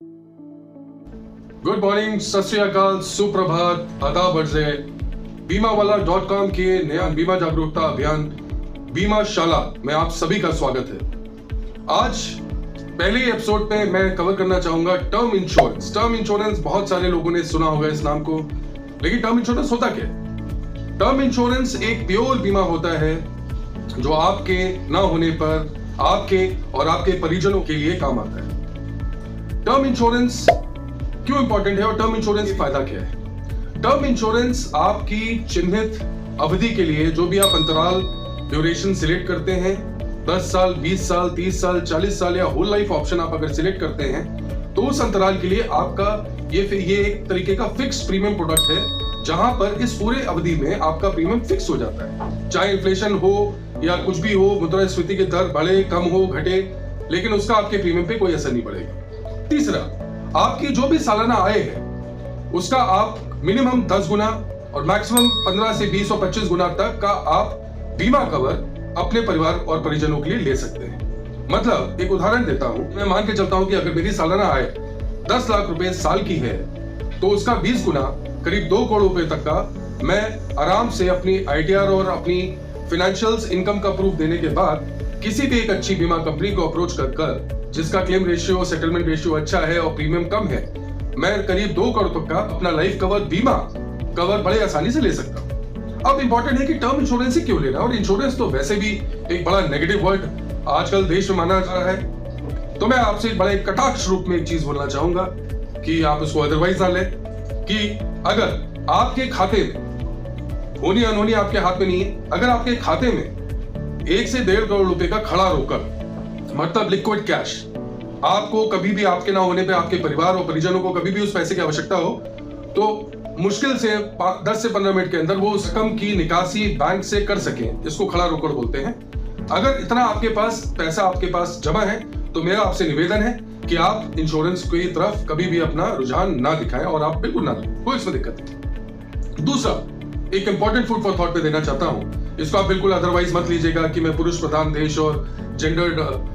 Good morning, सत श्री अकाल, सुप्रभात, आदाब अर्ज़े। बीमावाला.com के नया बीमा जागरूकता अभियान बीमा शाला में आप सभी का स्वागत है। आज पहले एपिसोड में मैं कवर करना चाहूंगा टर्म इंश्योरेंस। टर्म इंश्योरेंस बहुत सारे लोगों ने सुना होगा इस नाम को, लेकिन टर्म इंश्योरेंस होता क्या है? टर्म इंश्योरेंस एक प्योर बीमा होता है जो आपके ना होने पर आपके और आपके परिजनों के लिए काम आता है। टर्म इंश्योरेंस क्यों इंपॉर्टेंट है और टर्म इंश्योरेंस का फायदा क्या है? टर्म इंश्योरेंस आपकी चिन्हित अवधि के लिए जो भी आप अंतराल ड्यूरेशन सिलेक्ट करते हैं, 10 साल, 20 साल, 30 साल, 40 साल या होल लाइफ ऑप्शन आप अगर सिलेक्ट करते हैं तो उस अंतराल के लिए आपका ये एक तरीके का फिक्स प्रीमियम प्रोडक्ट है, जहां पर इस पूरे अवधि में आपका प्रीमियम फिक्स हो जाता है। चाहे इन्फ्लेशन हो या कुछ भी हो, मुद्रास्फीति की दर बढ़े, कम हो, घटे, लेकिन उसका आपके प्रीमियम पे कोई असर नहीं पड़ेगा। तीसरा, आपकी जो भी सालाना आय है उसका आप मिनिमम 10 गुना और मैक्सिमम 15 से 20 और 25 गुना तक का आप बीमा कवर अपने परिवार और परिजनों के लिए ले सकते हैं। मतलब एक उदाहरण देता हूं, मैं मान के चलता हूं कि अगर मेरी सालाना आय 10 लाख रुपए साल की है तो उसका 20 गुना करीब 2 करोड़ रुपए तक का मैं आराम से अपनी ITR और अपनी फाइनेंशियल्स इनकम का प्रूफ देने के बाद किसी भी एक अच्छी बीमा कंपनी को अप्रोच कर जिसका क्लेम रेशियो, सेटलमेंट रेशियो अच्छा है और प्रीमियम कम है, मैं करीब 2 करोड़ तक का अपना लाइफ कवर, बीमा कवर बड़े आसानी से ले सकता हूं। अब इंपॉर्टेंट है कि टर्म इंश्योरेंस ही क्यों लेना, और इंश्योरेंस तो वैसे भी एक बड़ा नेगेटिव वर्ड आजकल देश में माना जा रहा है। तो मैं आपसे बड़े कटाक्ष रूप में एक चीज बोलना चाहूंगा कि आप उसको अदरवाइज ना लें, कि अगर आपके खाते में होनी अनहोनी आपके हाथ में नहीं है, अगर आपके खाते में 1 से 1.5 करोड़ रुपए का खड़ा रोकड़, मतलब लिक्विड कैश, आपको कभी भी आपके ना होने पे आपके परिवार और परिजनों को कभी भी उस पैसे की आवश्यकता हो तो मुश्किल से 10 से 15 मिनट के अंदर वो उस रकम की निकासी बैंक से कर सकें, इसको खड़ा रोकड़ बोलते हैं। अगर इतना आपके पास पैसा आपके पास जमा है तो मेरा आपसे निवेदन है कि आप इंश्योरेंस की तरफ कभी भी अपना रुझान ना दिखाएं और आप बिल्कुल ना लें, कोई इसमें दिक्कत नहीं। दूसरा, एक इंपॉर्टेंट फूड फॉर थॉट पे देना चाहता हूं, इसको आप बिल्कुल अदरवाइज मत लीजिएगा कि मैं पुरुष प्रधान देश और जेंडर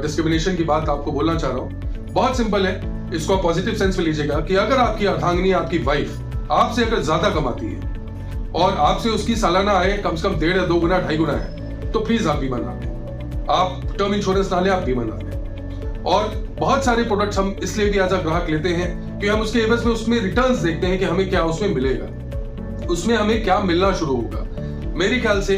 डिस्क्रिमिनेशन की बात आपको बोलना चाह रहा हूं। बहुत सिंपल है, इसको आप पॉजिटिव सेंस में लीजिएगा कि अगर आपकी अर्धांगिनी, आपकी वाइफ आपसे अगर ज्यादा कमाती है और आपसे उसकी सालाना आय कम से कम 1.5 या 2 गुना, 2.5 गुना है, तो प्लीज आप बीमा ना लें, आप टर्म इंश्योरेंस ना लें, आप बीमा ना लें। और बहुत सारे प्रोडक्ट्स हम इसलिए भी एज अ ग्राहक लेते हैं कि हम उसके एवज में उसमें रिटर्न्स देखते हैं कि हमें क्या उसमें मिलेगा, उसमें हमें क्या मिलना शुरू होगा। मेरे ख्याल से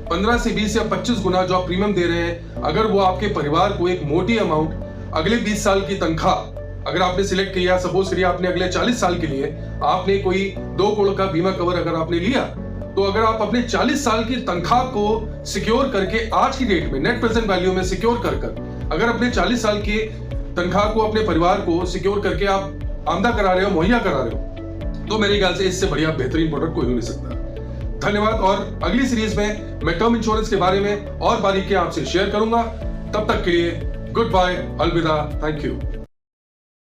15 से 20 या 25 गुना जो आप प्रीमियम दे रहे हैं, अगर वो आपके परिवार को एक मोटी अमाउंट अगले 20 साल की तनख्वाह अगर आपने सिलेक्ट किया, सपोज करिए आपने अगले 40 साल के लिए आपने कोई 2 करोड़ का बीमा कवर अगर आपने लिया, तो अगर आप अपने 40 साल की तनख्वाह को सिक्योर करके आज की डेट में नेट प्रेजेंट वैल्यू में सिक्योर कर अगर अपने 40 साल की तनख्वाह को अपने परिवार को सिक्योर करके आप आमदा करा रहे हो, मुहैया करा रहे हो, तो मेरे ख्याल से इससे बढ़िया बेहतरीन प्रोडक्ट कोई हो नहीं सकता। धन्यवाद, और अगली सीरीज में मैं टर्म इंश्योरेंस के बारे में और बारीकियां आपसे शेयर करूंगा। तब तक के लिए गुड बाय, अलविदा, थैंक यू।